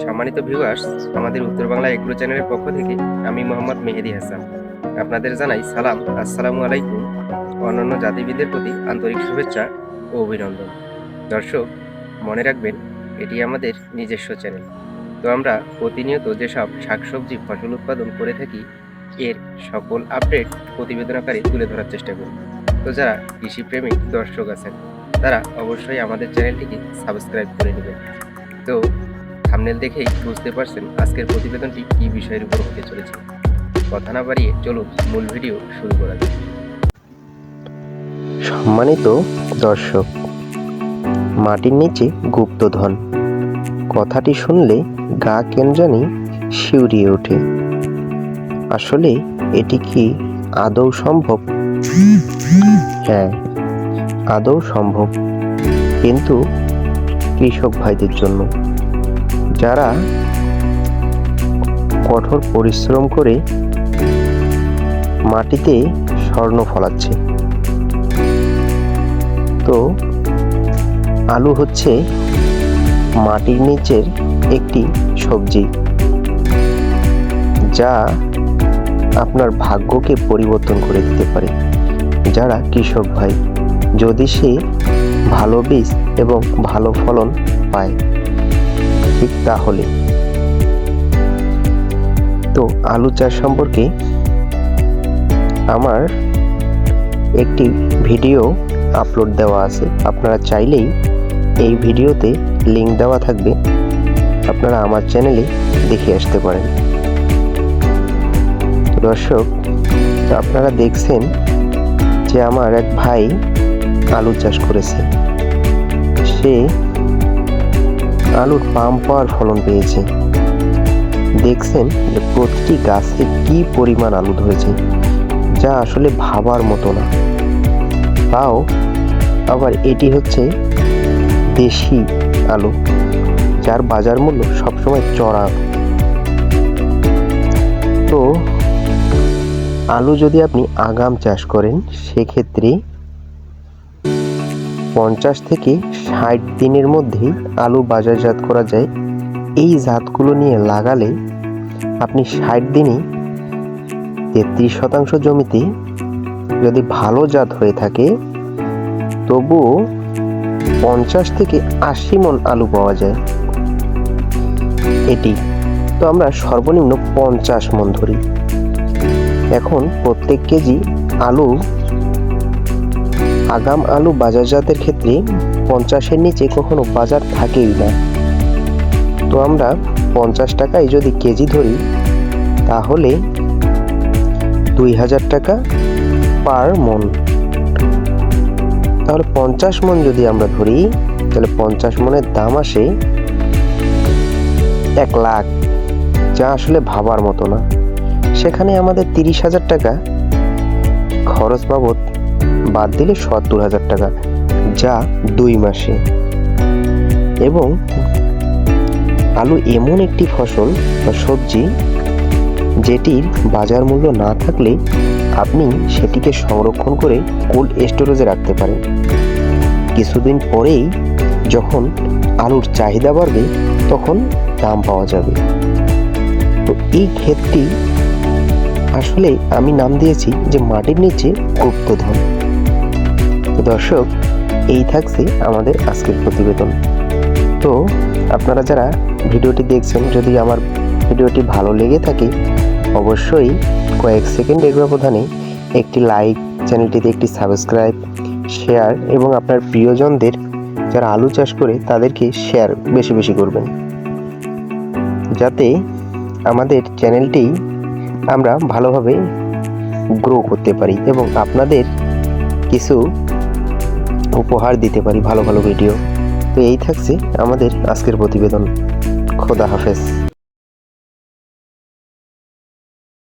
সম্মানিত ভিউয়ার্স, আমাদের উত্তর বাংলা এগ্রো চ্যানেলের পক্ষ থেকে আমি মোহাম্মদ মেহেদি হাসান আপনাদের জানাই সালাম, আসসালামু আলাইকুম। অন্যান্য জাতিবিদের প্রতি আন্তরিক শুভেচ্ছা ও অভিনন্দন। দর্শক, মনে রাখবেন, এটি আমাদের নিজস্ব চ্যানেল। তো আমরা প্রতিনিয়ত যেসব শাকসবজি ফসল উৎপাদন করে থাকি, এর সকল আপডেট প্রতিবেদন আকারে তুলে ধরার চেষ্টা করি। তো যারা কৃষিপ্রেমিক দর্শক আছেন, তারা অবশ্যই আমাদের চ্যানেলটিকে সাবস্ক্রাইব করে নেবেন। তো থাম্বনেল দেখেই বুঝতে পারছেন আজকের প্রতিবেদনটি কী বিষয়ের উপর হতে চলেছে। কথা না বাড়িয়ে চলুন মূল ভিডিও শুরু করা যাক। সম্মানিত দর্শক, মাটির নিচে গুপ্তধন কথাটি শুনলে গা কেন জানি শিউরিয়ে ওঠে। আসলে এটি কি আদৌ সম্ভব? হ্যাঁ, আদৌ সম্ভব, কিন্তু কৃষক ভাইদের জন্য, যারা কঠোর পরিশ্রম করে মাটিতে স্বর্ণ ফলাচ্ছে। তো আলু হচ্ছে মাটির নিচের একটি সবজি, যা আপনার ভাগ্যকে পরিবর্তন করে দিতে পারে। যারা কৃষক ভাই, যদি সে ভালো বীজ এবং ভালো ফলন পায়, ঠিক তাহলে। তো আলু চাষ সম্পর্কে আমার একটি ভিডিও আপলোড দেওয়া আছে, আপনারা চাইলেই এই ভিডিওতে লিংক দেওয়া থাকবে, আপনারা আমার চ্যানেলে দেখে আসতে পারেন। দর্শক, আপনারা দেখছেন যে আমার এক ভাই আলু চাষ করেছে। সে আলুর পাম্পার ফলন পেয়েছে। দেখছেন যে প্রতিটি গাছে কি পরিমাণ আলু ধরেছে, যা আসলে ভাবার মতো না। তাও আবার এটি হচ্ছে দেশি আলু, যার বাজার মূল্য সবসময় চড়া। তো আলু যদি আপনি আগাম চাষ করেন, সেক্ষেত্রে 50 থেকে 60 দিনের মধ্যেই আলু বাজারজাত করা যায়। এই জাতগুলো নিয়ে লাগালে আপনি 60 দিনই 33% জমিতে যদি ভালো জাত হয়ে থাকে, তবুও 50 থেকে 80 মণ আলু পাওয়া যায়। এটি তো আমরা সর্বনিম্ন 50 মণ ধরি। এখন প্রত্যেক কেজি আলু, আগাম আলু বাজারজাতের ক্ষেত্রে 50-এর নিচে কখনো বাজার থাকেই না। তো আমরা 50 টাকায় যদি কেজি ধরি, তাহলে 2000 টাকা পার মণ। তাহলে 50 মণ যদি আমরা ধরি, তাহলে 50 মণের দাম আসে 1 লাখ, যা আসলে ভাবার মতো না। সেখানে আমাদের 30,000 টাকা খরচ বাবদ বাদ দিলে 70,000 টাকা, যা 2 মাসে। এবং আলু এমন একটি ফসল বা সবজি, যেটির বাজার মূল্য না থাকলে আপনি সেটিকে সংরক্ষণ করে কোল্ড স্টোরেজে রাখতে পারেন। কিছুদিন পরেই যখন আলুর চাহিদা বাড়বে, তখন দাম পাওয়া যাবে। তো এই ক্ষেত্রে আসলে আমি নাম দিয়েছি যে মাটির নিচে গুপ্তধন। তো দর্শক, এই থাকছে আমাদের আজকের প্রতিবেদন। তো আপনারা যারা ভিডিওটি দেখছেন, যদি আমার ভিডিওটি ভালো লেগে থাকে, অবশ্যই কয়েক সেকেন্ডের ব্যবধানে একটি লাইক, চ্যানেলটিতে একটি সাবস্ক্রাইব, শেয়ার এবং আপনার প্রিয়জনদের যারা আলু চাষ করে তাদেরকে শেয়ার বেশি বেশি করবেন, যাতে আমাদের চ্যানেলটি আমরা ভালোভাবে গ্রো করতে পারি এবং আপনাদের কিছু উপহার দিতে পারি, ভালো ভালো ভিডিও। তো এই থাকছে আমাদের আজকের প্রতিবেদন। খোদা হাফেজ।